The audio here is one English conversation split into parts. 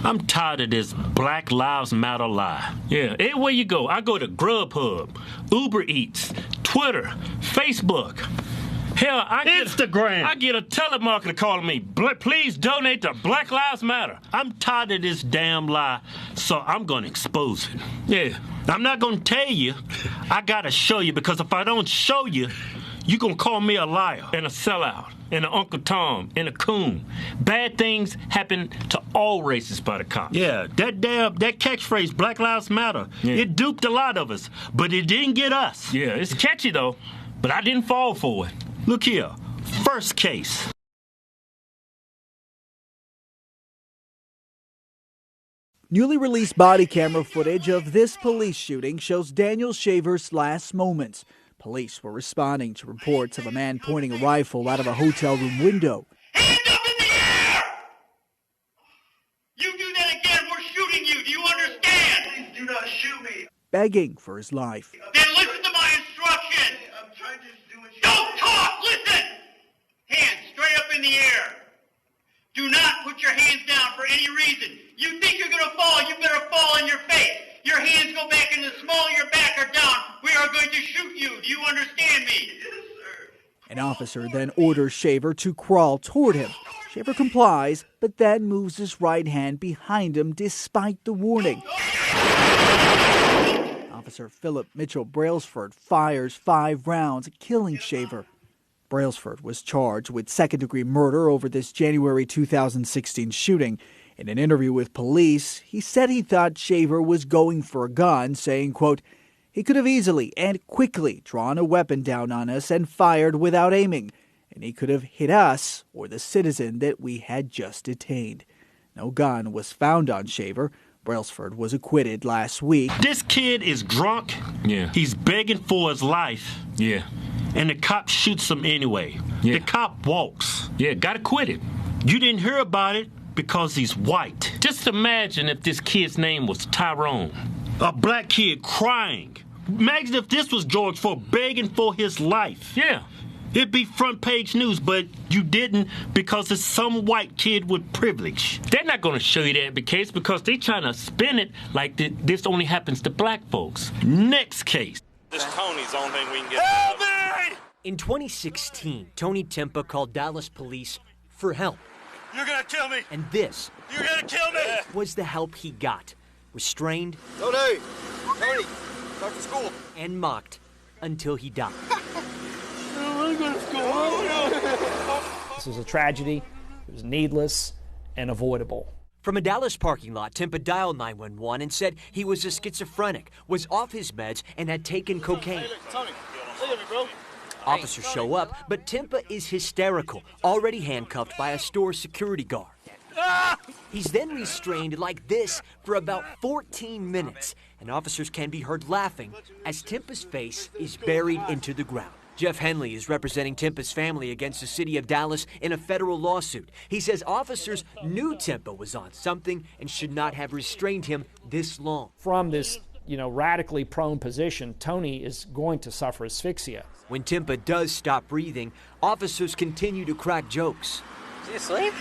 I'm tired of this Black Lives Matter lie. Yeah, everywhere you go, I go to Grubhub, Uber Eats, Twitter, Facebook. Hell, Instagram. I get a telemarketer calling me, please donate to Black Lives Matter. I'm tired of this damn lie, so I'm going to expose it. Yeah, I'm not going to tell you. I got to show you, because if I don't show you, you're going to call me a liar and a sellout and an Uncle Tom and a coon. Bad things happen to all races by the cops. Yeah, that catchphrase, Black Lives Matter, it duped a lot of us, but it didn't get us. Yeah, it's catchy though, but I didn't fall for it. Look here, first case. Newly released body camera footage of this police shooting shows Daniel Shaver's last moments. Police were responding to reports of a man pointing a rifle out of a hotel room window. Hands up in the air! You do that again, we're shooting you. Do you understand? Please do not shoot me. Begging for his life. Then listen to my instructions. I'm trying to do what you... Don't talk! Listen! Hands straight up in the air. Do not put your hands down for any reason. You think you're going to fall, you better fall on your face. Your hands go back in the small of your back or down. We are going to shoot you. Do you understand me? Yes, sir. An officer then orders Shaver to crawl toward him. Shaver complies, but then moves his right hand behind him despite the warning. Officer Philip Mitchell Brailsford fires 5 rounds, killing Shaver. Brailsford was charged with second-degree murder over this January 2016 shooting. In an interview with police, he said he thought Shaver was going for a gun, saying, quote, "He could have easily and quickly drawn a weapon down on us and fired without aiming, and he could have hit us or the citizen that we had just detained." No gun was found on Shaver. Brailsford was acquitted last week. This kid is drunk. Yeah. He's begging for his life. Yeah. And the cop shoots him anyway. Yeah. The cop walks. Yeah, got acquitted. You didn't hear about it because he's white. Just imagine if this kid's name was Tyrone. A black kid crying. Imagine if this was George Floyd begging for his life. Yeah. It'd be front page news, but you didn't because it's some white kid with privilege. They're not going to show you that case because they're trying to spin it like this only happens to black folks. Next case. This Tony's the only thing we can get out of. In 2016, Tony Timpa called Dallas police for help. You're gonna kill me! And this You're gonna kill me! was the help he got. Restrained. Tony! Tony! Start for school! And mocked until he died. This was a tragedy. It was needless and avoidable. From a Dallas parking lot, Timpa dialed 911 and said he was a schizophrenic, was off his meds, and had taken cocaine. Hey, look, Tony, look at me, bro. Officers show up, but Timpa is hysterical, already handcuffed by a store security guard. He's then restrained like this for about 14 minutes, and officers can be heard laughing as Timpa's face is buried into the ground. Jeff Henley is representing Timpa's family against the city of Dallas in a federal lawsuit. He says officers knew Timpa was on something and should not have restrained him this long. From this, radically prone position, Tony is going to suffer asphyxia. When Timpa does stop breathing, officers continue to crack jokes. Is he asleep?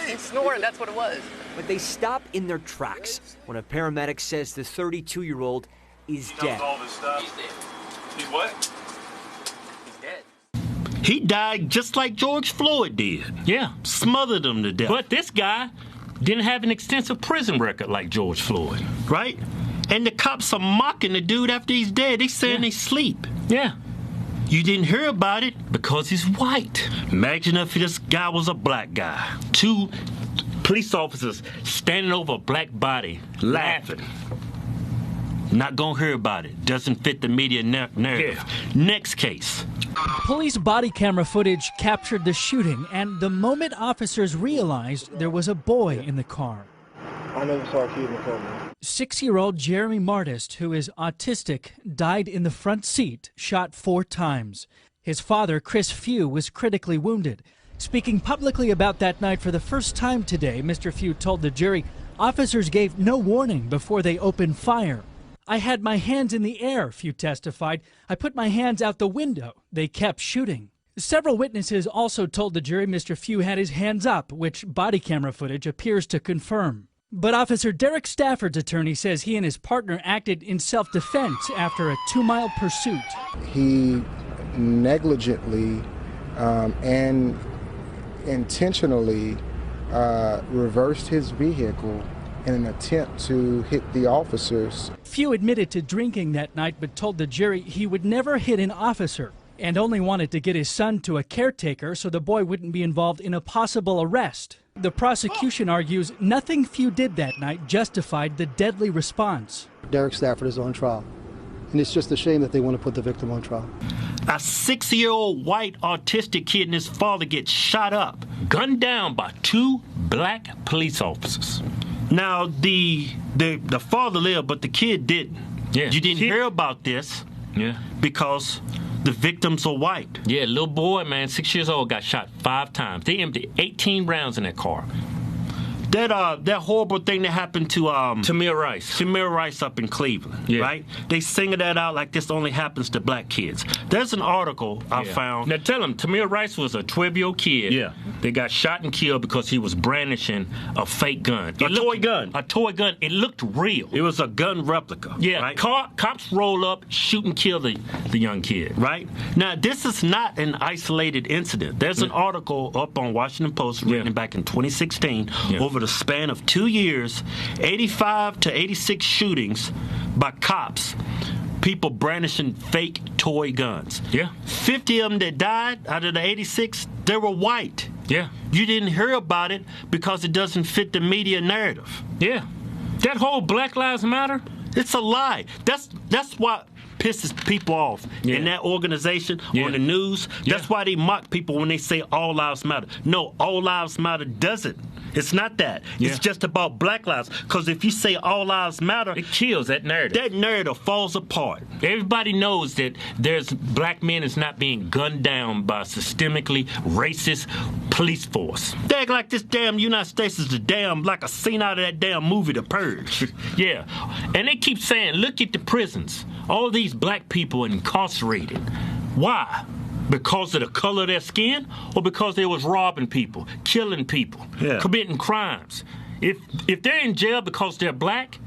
He's snoring, that's what it was. But they stop in their tracks when a paramedic says the 32-year-old is dead. All this stuff. He's dead. He's what? He's dead. He died just like George Floyd did. Yeah. Smothered him to death. But this guy didn't have an extensive prison record like George Floyd, right? And the cops are mocking the dude after he's dead. They saying he's asleep. Yeah. You didn't hear about it because he's white. Imagine if this guy was a black guy. 2 police officers standing over a black body, laughing. Not gonna hear about it. Doesn't fit the media narrative. Next case. Police body camera footage captured the shooting, and the moment officers realized there was a boy in the car. I never saw a kid in the car, man. 6-year-old Jeremy Martist, who is autistic, died in the front seat, shot 4 times. His father, Chris Few, was critically wounded. Speaking publicly about that night for the first time today, Mr. Few told the jury officers gave no warning before they opened fire. "I had my hands in the air," Few testified. "I put my hands out the window. They kept shooting." Several witnesses also told the jury Mr. Few had his hands up, which body camera footage appears to confirm. But Officer Derek Stafford's attorney says he and his partner acted in self-defense after a 2-mile pursuit. He negligently and intentionally reversed his vehicle in an attempt to hit the officers. Few admitted to drinking that night but told the jury he would never hit an officer and only wanted to get his son to a caretaker so the boy wouldn't be involved in a possible arrest. The prosecution argues nothing Few did that night justified the deadly response. Derek Stafford is on trial, and it's just a shame that they want to put the victim on trial. A 6-year-old white autistic kid and his father get shot up, gunned down by 2 black police officers. Now, the father lived, but the kid didn't. Yeah. You didn't hear about this because the victims are white. Yeah, little boy, man, 6 years old, got shot 5 times. They emptied 18 rounds in that car. That horrible thing that happened to Tamir Rice up in Cleveland, right? They singing that out like this only happens to black kids. There's an article I found. Now tell them, Tamir Rice was a 12-year-old kid. Yeah. They got shot and killed because he was brandishing a fake gun. A toy gun. It looked real. It was a gun replica. Yeah. Right? Cops roll up, shoot and kill the young kid. Right? Now, this is not an isolated incident. There's an article up on Washington Post written back in 2016 over the span of 2 years, 85 to 86 shootings by cops, people brandishing fake toy guns. Yeah. 50 of them that died out of the 86, they were white. Yeah. You didn't hear about it because it doesn't fit the media narrative. Yeah. That whole Black Lives Matter, it's a lie. That's what pisses people off in that organization, on the news. That's why they mock people when they say all lives matter. No, all lives matter doesn't. It's not that. It's just about black lives. Because if you say all lives matter, it kills that narrative. That narrative falls apart. Everybody knows that there's black men is not being gunned down by a systemically racist police force. They act like this damn United States is like a scene out of that damn movie, The Purge. Yeah. And they keep saying, look at the prisons. All these black people incarcerated. Why? Because of the color of their skin, or because they was robbing people, killing people, committing crimes? If they're in jail because they're black,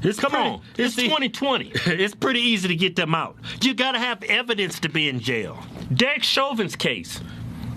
it's 2020. It's pretty easy to get them out. You got to have evidence to be in jail. Derek Chauvin's case,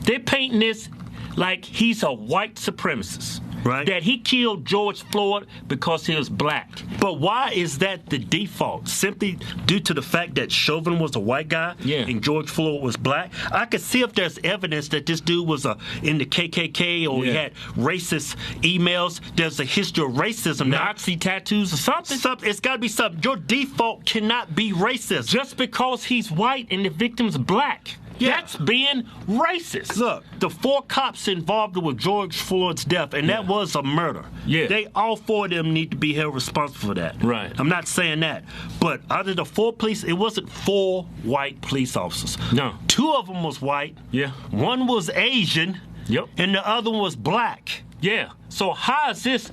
they're painting this like he's a white supremacist. Right. That he killed George Floyd because he was black. But why is that the default? Simply due to the fact that Chauvin was a white guy and George Floyd was black? I could see if there's evidence that this dude was in the KKK or he had racist emails. There's a history of racism. Nazi tattoos or something. It's got to be something. Your default cannot be racist. Just because he's white and the victim's black. That's being racist. Look, the 4 cops involved with George Floyd's death, and that was a murder. Yeah. They all 4 of them need to be held responsible for that. Right. I'm not saying that. But out of the 4 police, it wasn't 4 white police officers. No. 2 of them was white. Yeah. 1 was Asian. Yep. And the other one was black. Yeah. So how is this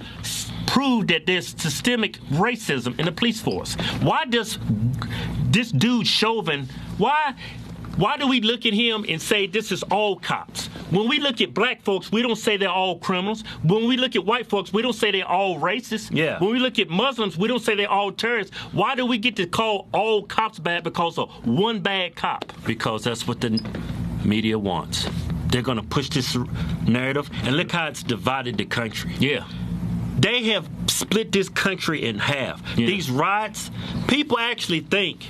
prove that there's systemic racism in the police force? Why does this dude Chauvin, why do we look at him and say this is all cops? When we look at black folks, we don't say they're all criminals. When we look at white folks, we don't say they're all racist. Yeah. When we look at Muslims, we don't say they're all terrorists. Why do we get to call all cops bad because of one bad cop? Because that's what the media wants. They're going to push this narrative, and look how it's divided the country. Yeah. They have split this country in half. Yeah. These riots, people actually think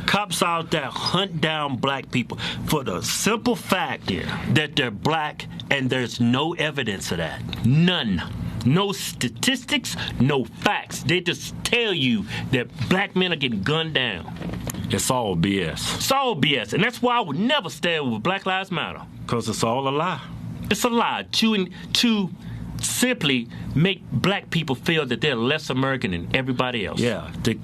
cops out there hunt down black people for the simple fact that they're black, and there's no evidence of that. None. No statistics, no facts. They just tell you that black men are getting gunned down. It's all BS. It's all BS. And that's why I would never stand with Black Lives Matter. Because it's all a lie. It's a lie to simply make black people feel that they're less American than everybody else. Yeah. To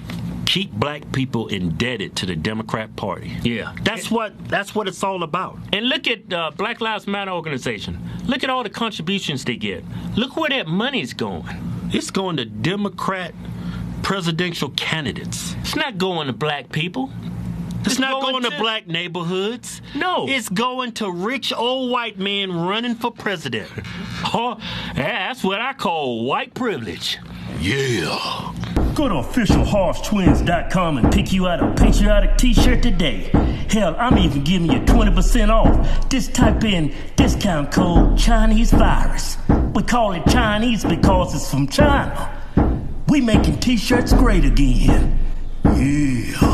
keep black people indebted to the Democrat Party. Yeah. That's what it's all about. And look at Black Lives Matter organization. Look at all the contributions they get. Look where that money's going. It's going to Democrat presidential candidates. It's not going to black people. It's not going to black neighborhoods. No. It's going to rich old white men running for president. Oh, that's what I call white privilege. Yeah. Go to officialhorsetwins.com and pick you out a patriotic t-shirt today. Hell, I'm even giving you 20% off. Just type in discount code Chinese Virus. We call it Chinese because it's from China. We making t-shirts great again. Yeah.